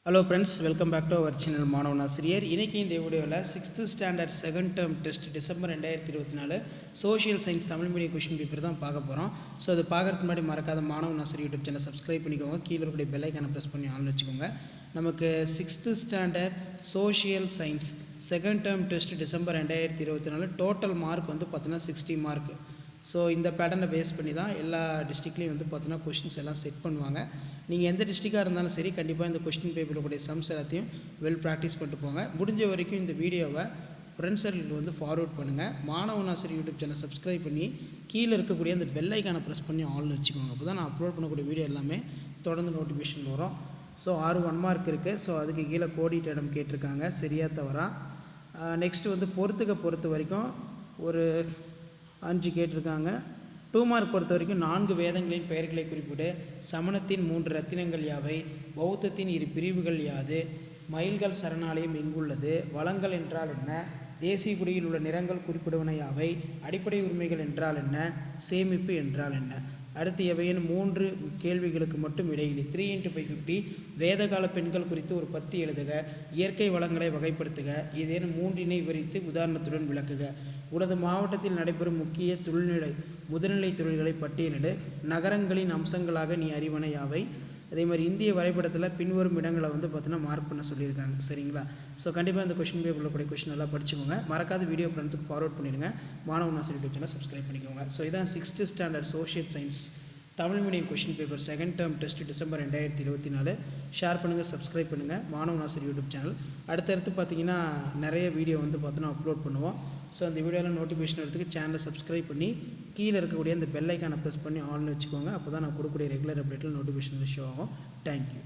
Hello friends, welcome back to our channel மாணவன் ஆசிரியர். இன்றைக்கி இந்த வீடியோவில் 6th standard second term test December 2024 social science Tamil medium question paper தான் பார்க்க போகிறோம். ஸோ அது பார்க்குறதுக்கு முன்னாடி மறக்காத மாணவன் ஆசிரியர் யூடியூப் சேனல் சப்ஸ்கிரைப் பண்ணிக்கோங்க. கீழே இருக்கக்கூடிய பெல் ஐக்கானை ப்ரெஸ் பண்ணி ஆன் வச்சுக்கோங்க. நமக்கு 6th standard social science second term test December 2024 total mark வந்து பார்த்தீங்கன்னா 60 மார்க். ஸோ இந்த பேட்டர்னை பேஸ் பண்ணி தான் எல்லா டிஸ்ட்ரிக்ட்லேயும் வந்து பார்த்தீங்கன்னா கொஷின்ஸ் எல்லாம் செட் பண்ணுவாங்க. நீங்கள் எந்த டிஸ்ட்ரிக்டாக இருந்தாலும் சரி, கண்டிப்பாக இந்த கொஸ்டின் பேப்பரில் கூடிய சம்ஸ் எல்லாத்தையும் ப்ராக்டிஸ் பண்ணிட்டு போங்க. முடிஞ்ச வரைக்கும் இந்த வீடியோவை ஃப்ரெண்ட்ஸ் சர்க்கிளுக்கு வந்து ஃபார்வர்ட் பண்ணுங்கள். மாணவன் ஆசிரியர் யூடியூப் சேனல் சப்ஸ்கிரைப் பண்ணி கீழே இருக்கக்கூடிய அந்த பெல் ஐக்கானை ப்ரெஸ் பண்ணி ஆல்னு வச்சுக்கோங்க. அப்போ தான் நான் அப்லோட் பண்ணக்கூடிய வீடியோ எல்லாமே தொடர்ந்து நோட்டிஃபிகேஷன் வரும். ஸோ 6 1 மார்க் இருக்குது. ஸோ அதுக்கு கீழே கோடிட்ட இடம் கேட்டிருக்காங்க, சரியா தவறா. நெக்ஸ்ட்டு வந்து பொறுத்த வரைக்கும் ஒரு 5 கேட்டிருக்காங்க. 2 மார்க் பொறுத்த வரைக்கும் 4 வேதங்களின் பெயர்களை குறிப்பிடு. சமணத்தின் 3 ரத்தினங்கள் யாவை? பௌத்தத்தின் 2 பிரிவுகள் யாது? மயில்கள் சரணாலயம் எங்குள்ளது? வளங்கள் என்றால் என்ன? தேசிய குடியில் உள்ள நிறங்கள் குறிப்பிடுவன யாவை? அடிப்படை உரிமைகள் என்றால் என்ன? சேமிப்பு என்றால் என்ன? அடுத்து எவையின் 3 கேள்விகளுக்கு மட்டும் இடையிலி. 3x550. வேதகால பெண்கள் குறித்து ஒரு 10 எழுதுக. இயற்கை வளங்களை வகைப்படுத்துக. ஏதேனும் 3 விவரித்து உதாரணத்துடன் விளக்குக. உனது மாவட்டத்தில் நடைபெறும் முக்கிய முதுநிலை தொழில்களை பட்டியலிடு. நகரங்களின் அம்சங்களாக நீ அறிவன யாவை? அதே மாதிரி இந்திய வரைபடத்தில் பின்வரும் இடங்களை வந்து பார்த்தீங்கன்னா மார்க் பண்ண சொல்லியிருக்காங்க, சரிங்களா? ஸோ கண்டிப்பாக இந்த கொஷின் பேப்பரில் கூடிய கொஷின் நல்லா படிச்சுக்கோங்க. மறக்காத வீடியோ ஃப்ரெண்ட்ஸுக்கு ஃபார்வர்ட் பண்ணிடுங்க. மாணவன் ஆசிரியர் யூடியூப் சேனல் சப்ஸ்கிரைப் பண்ணிக்கோங்க. ஸோ இதான் 6th standard social science Tamil medium question paper second term test December 2024. Share பண்ணுங்கள், சப்ஸ்கிரைப் பண்ணுங்கள் மாணவன் ஆசிரியர் யூடியூப் சேனல். அடுத்தடுத்து பார்த்தீங்கன்னா நிறைய வீடியோ வந்து பார்த்தோன்னா அப்லோட் பண்ணுவோம். ஸோ அந்த வீடியோவில் நோட்டிஃபிகேஷன் எடுத்துக்கு சேனலை சப்ஸ்கிரைப் பண்ணி கீழே இருக்கக்கூடிய அந்த பெல் ஐக்கானை ப்ரெஸ் பண்ணி ஆன்ல வச்சுக்கோங்க. அப்போ தான் நான் கொடுக்கக்கூடிய ரெகுலர் அப்டேட்டில் நோட்டிஃபிகேஷன் ஷோ ஆகும். தேங்க்யூ.